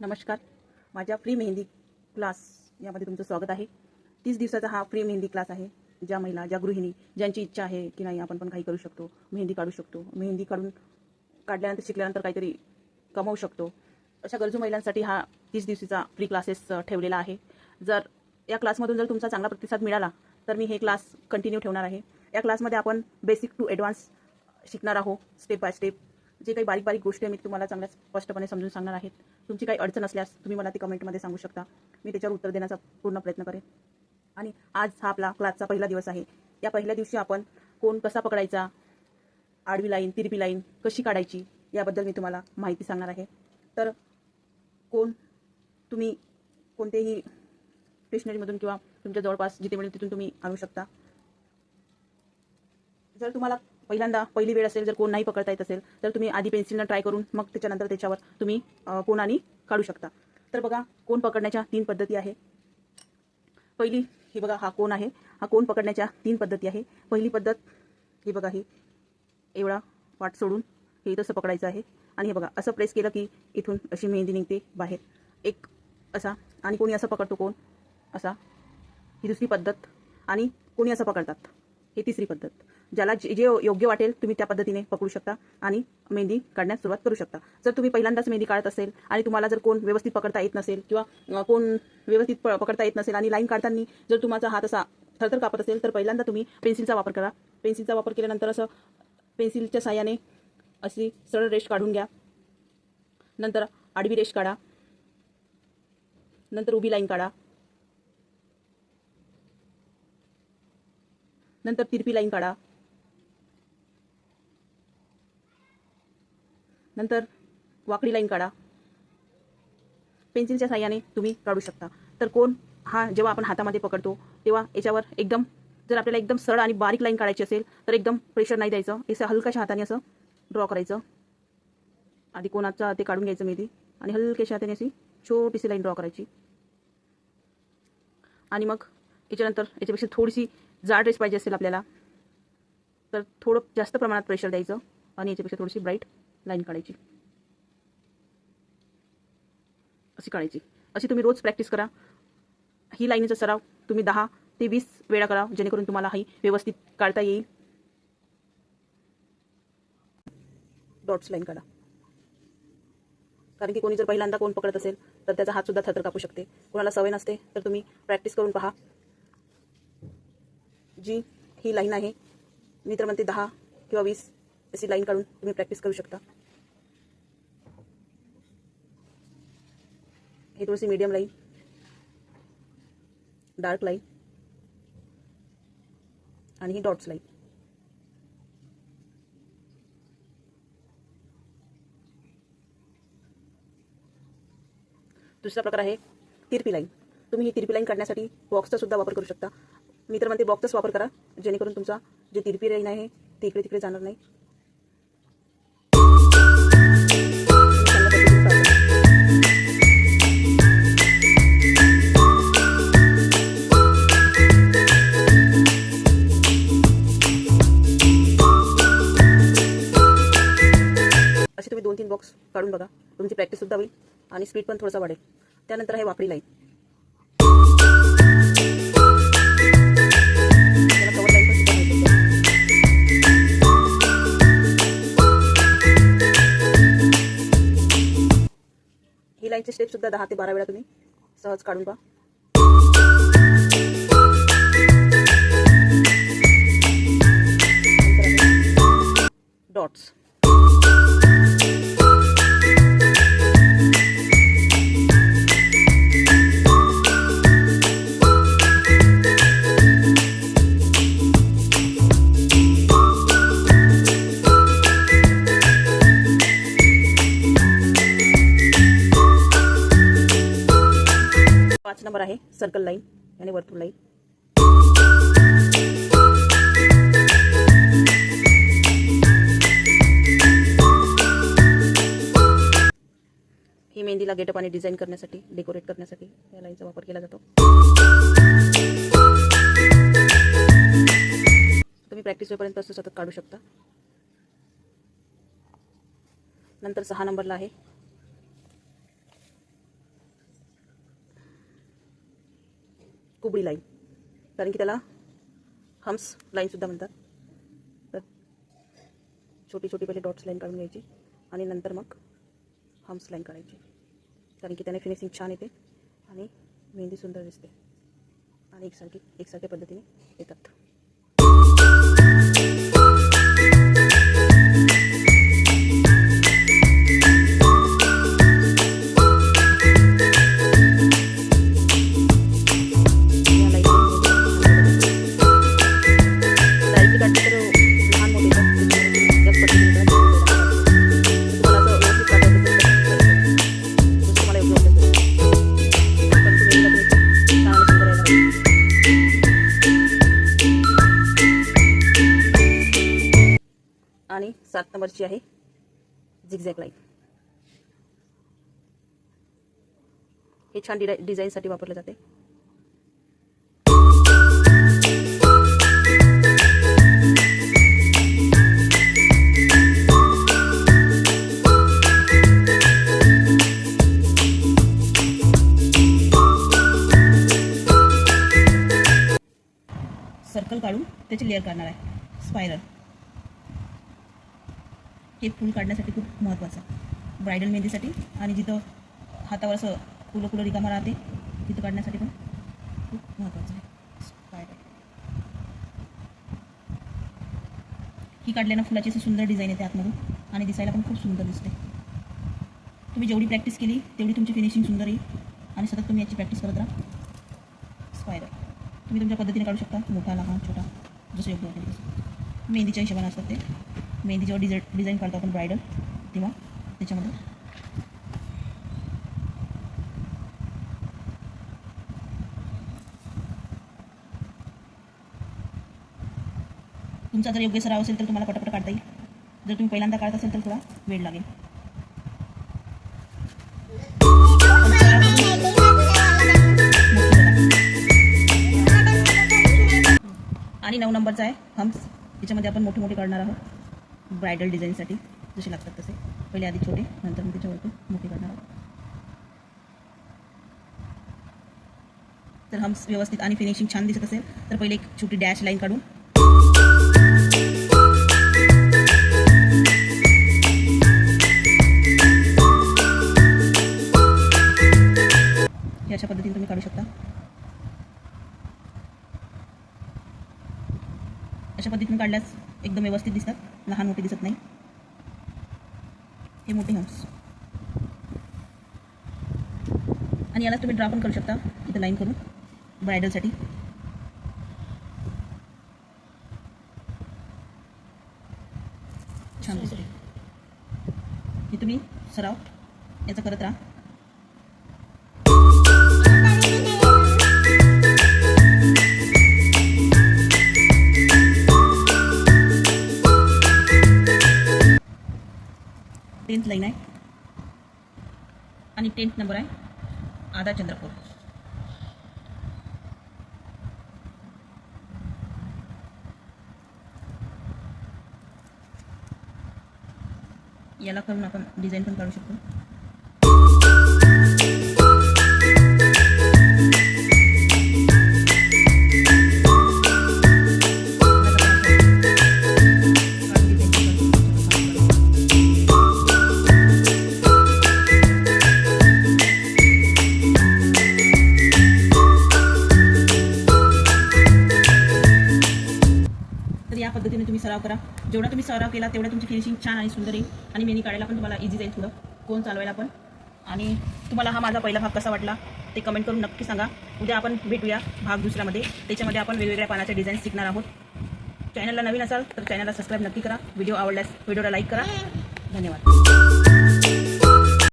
नमस्कार. माझ्या free mehndi class यामध्ये तुमचं स्वागत आहे. 30 दिवसाचा हा फ्री मेहंदी क्लास आहे. ज्या महिला, ज्या गृहिणी, ज्यांची इच्छा आहे की नाही आपण पण काही करू शकतो, मेहंदी काढू शकतो, मेहंदी काढल्यानंतर शिकल्यानंतर काहीतरी कमवू शकतो, अशा गरजू महिलांसाठी हा 30 दिवसाचा फ्री क्लासेस ठेवलेला आहे. जर या क्लासमधून जर तुमचा चांगला प्रतिसाद मिळाला तर मी हे क्लास कंटिन्यू ठेवणार आहे. या क्लासमध्ये आपण बेसिक टू ॲडव्हान्स शिकणार आहोत. स्टेप बाय स्टेप जे काही बारीक बारीक गोष्टी मी तुम्हाला चांगल्या स्पष्टपणे समजून सांगणार आहेत. तुमची काही अडचण असल्यास तुम्ही मला ती कमेंटमध्ये सांगू शकता. मी त्याच्यावर उत्तर देण्याचा पूर्ण प्रयत्न करेन. आणि आज हा आपला क्लासचा पहिला दिवस आहे. या पहिल्या दिवशी आपण कोण कसा पकडायचा, आडवी लाईन, तिरपी लाईन कशी काढायची याबद्दल मी तुम्हाला माहिती सांगणार आहे. तर कोण तुम्ही कोणतेही स्टेशनरीमधून किंवा तुमच्या जवळपास जिथे मिळेल तिथून तुम्ही आणू शकता. जर तुम्हाला पहिली वेळ असेल, जर कोण नाही पकडता येत असेल तर तुम्ही आधी पेन्सिलनं ट्राय करून मग त्याच्यानंतर त्याच्यावर तुम्ही कोणाने काढू शकता. तर बघा, कोण पकडण्याच्या 3 पद्धती आहे. पहिली ही बघा, हा कोण आहे. हा कोण पकडण्याच्या 3 पद्धती आहे. पहिली पद्धत ही बघा, ही एवढा पाठ सोडून हे तसं पकडायचं आहे आणि हे बघा असं प्रेस केलं की इथून अशी मेहंदी निघते बाहेर. एक असा, आणि कोणी असं पकडतो, कोण असा, ही दुसरी पद्धत, आणि कोणी असं पकडतात, ही तिसरी पद्धत. ज्याला जे योग्य वाटेल तुम्ही त्या पद्धतीने पकडू शकता आणि मेहंदी काढण्यास सुरुवात करू शकता. जर तुम्ही पहिल्यांदाच मेहंदी काढत असेल आणि तुम्हाला जर कोण व्यवस्थित पकडता येत नसेल किंवा कोण व्यवस्थित पकडता येत नसेल आणि लाईन काढताना जर तुमचा हात असा थरथर कापत असेल तर पहिल्यांदा तुम्ही पेन्सिलचा वापर करा. पेन्सिलचा वापर केल्यानंतर असं पेन्सिलच्या साहाय्याने अशी सरळ रेष काढून घ्या. नंतर आडवी रेष काढा. नंतर उभी लाईन काढा. नंतर तिरपी लाईन काढा. नंतर वाकडी लाईन काढा. पेन्सिलच्या साहाय्याने तुम्ही काढू शकता. तर कोण हा जेव्हा आपण हातामध्ये पकडतो तेव्हा याच्यावर एकदम, जर आपल्याला एकदम सरळ आणि बारीक लाईन काढायची असेल तर एकदम प्रेशर नाही द्यायचं. असं हलक्याशा हाताने असं ड्रॉ करायचं. आधी कोणाचा ते काढून घ्यायचं मेहंदी आणि हलक्याशा हाताने अशी छोटीशी लाईन ड्रॉ करायची. आणि मग याच्यानंतर याच्यापेक्षा थोडीशी जाड रेस पाहिजे असेल आपल्याला तर थोडं जास्त प्रमाणात प्रेशर द्यायचं आणि याच्यापेक्षा थोडीशी ब्राईट लाईन काढायची. अशी काढायची. अशी तुम्ही रोज प्रॅक्टिस करा. ही लाईनीचा सराव तुम्ही 10 ते 20 वेळा करा, जेणेकरून तुम्हाला ही व्यवस्थित काढता येईल. डॉट्स लाईन काढा. कारण की कोणी जर पहिल्यांदा कोण पकडत असेल तर त्याचा हात सुद्धा थरथर कापू शकते. कोणाला सवय नसते तर तुम्ही प्रॅक्टिस करून पहा. जी ही लाईन आहे, मी तर म्हणते 10 किंवा 20 अशी लाईन काढून तुम्ही प्रॅक्टिस करू शकता. ही थोडीशी मीडियम लाईन, डार्क लाईन आणि ही डॉट्स लाईन. दुसरा प्रकार आहे तिरपी लाईन. तुम्ही ही तिरपी लाईन काढण्यासाठी बॉक्सचा सुद्धा वापर करू शकता. मी तर म्हणते बॉक्सचाच वापर करा, जेणेकरून तुमचा जे तिरपी लाईन आहे ती इकडे तिकडे जाणार नाही. असे तुम्ही 2-3 बॉक्स काढून बघा. तुमची प्रॅक्टिस सुद्धा होईल आणि स्पीड पण थोडासा वाढेल. त्यानंतर आहे वाकडी लाईन. ही लाईनचे स्टेप सुद्धा 10 ते 12 वेळा तुम्ही सहज काढून पहा. डॉट्स. नंबर आहे सर्कल लाईन आणि वर्तुळ लाईन. ही मेहंदीला गेटअप आणि डिझाईन करण्यासाठी, डेकोरेट करण्यासाठी या लाईनचा वापर केला जातो. तुम्ही प्रॅक्टिस होईपर्यंत असं सतत काढू शकता. नंतर 6 नंबरला आहे कुबडी लाईन, कारण की त्याला हम्स लाईनसुद्धा म्हणतात. तर छोटी छोटी पहिले डॉट्स लाईन काढून घ्यायची आणि नंतर मग हम्स लाईन काढायची, कारण की त्याने फिनिशिंग छान येते आणि मेहंदी सुंदर दिसते आणि एकसारख्या पद्धतीने येतात. आणि 7 नंबरची आहे झिगझॅग लाईन. हे छान डिझाईनसाठी वापरले जाते. सर्कल काढून त्याची लेअर करणार आहे स्पायरल. हे फूल काढण्यासाठी खूप महत्त्वाचं आहे ब्रायडल मेहंदीसाठी, आणि जिथं हातावर असं फुलं रिकामा राहते तिथं काढण्यासाठी पण खूप महत्त्वाचं आहे स्पायरल. ही काढल्यानं फुलाची असं सुंदर डिझाईन येते आतमधून आणि दिसायला पण खूप सुंदर दिसते. तुम्ही जेवढी प्रॅक्टिस केली तेवढी तुमची फिनिशिंग सुंदर येईल आणि सतत तुम्ही याची प्रॅक्टिस करत राहा. स्पायरल तुम्ही तुमच्या पद्धतीने काढू शकता, मोठा लहान छोटा जसं योग्य वाटेल तसं. मेहंदीच्या हिशोबाने असतात ते. मेहंदी जेव्हा डिझाईन काढतो आपण ब्रायडल, तेव्हा त्याच्यामध्ये तुमचा जर योग्य सराव असेल तर तुम्हाला पटापट काढता येईल. जर तुम्ही पहिल्यांदा काढत असेल तर थोडा वेळ लागेल. आणि 9 नंबरचा आहे हम्स. याच्यामध्ये आपण मोठे काढणार आहोत ब्रायडल डिझाईनसाठी, जसे लागतात तसे. पहिले आधी छोटे, नंतर मी त्याच्यावरती मोठे काढणार आहोत. तर हम्स व्यवस्थित आणि फिनिशिंग छान दिसत असेल तर पहिले एक छोटी डॅश लाईन काढून अशा पद्धतीने तुम्ही काढू शकता. अशा पद्धतीने काढल्यास एकदम व्यवस्थित दिसतात, लहान मोठे दिसत नाही. हे मोठे हम्स. आणि याला तुम्ही ड्रा पण करू शकता इथं लाईन करून ब्रायडलसाठी. छान दिसते. हे तुम्ही सराव याचा करत राहा. टेन्थ लाईन आहे आणि 10th नंबर आहे आधा चंद्रपूर. याला करून आपण डिझाईन पण काढू शकतो. या पद्धतीने तुम्ही सराव करा. जेवढा तुम्ही सराव केला तेवढा तुमची फिनिशिंग छान आणि सुंदर येईल आणि मेहंदी काढायला पण तुम्हाला इझी जाईल, थोडं कोण चालवायला पण. आणि तुम्हाला हा माझा पहिला भाग कसा वाटला ते कमेंट करून नक्की सांगा. उद्या आपण भेटूया भाग दुसऱ्यामध्ये. त्याच्यामध्ये आपण वेगवेगळ्या पानाचे डिझाईन शिकणार आहोत. चॅनलला नवीन असाल तर चॅनलला सबस्क्राईब नक्की करा. व्हिडिओ आवडल्यास व्हिडिओला लाईक करा. धन्यवाद.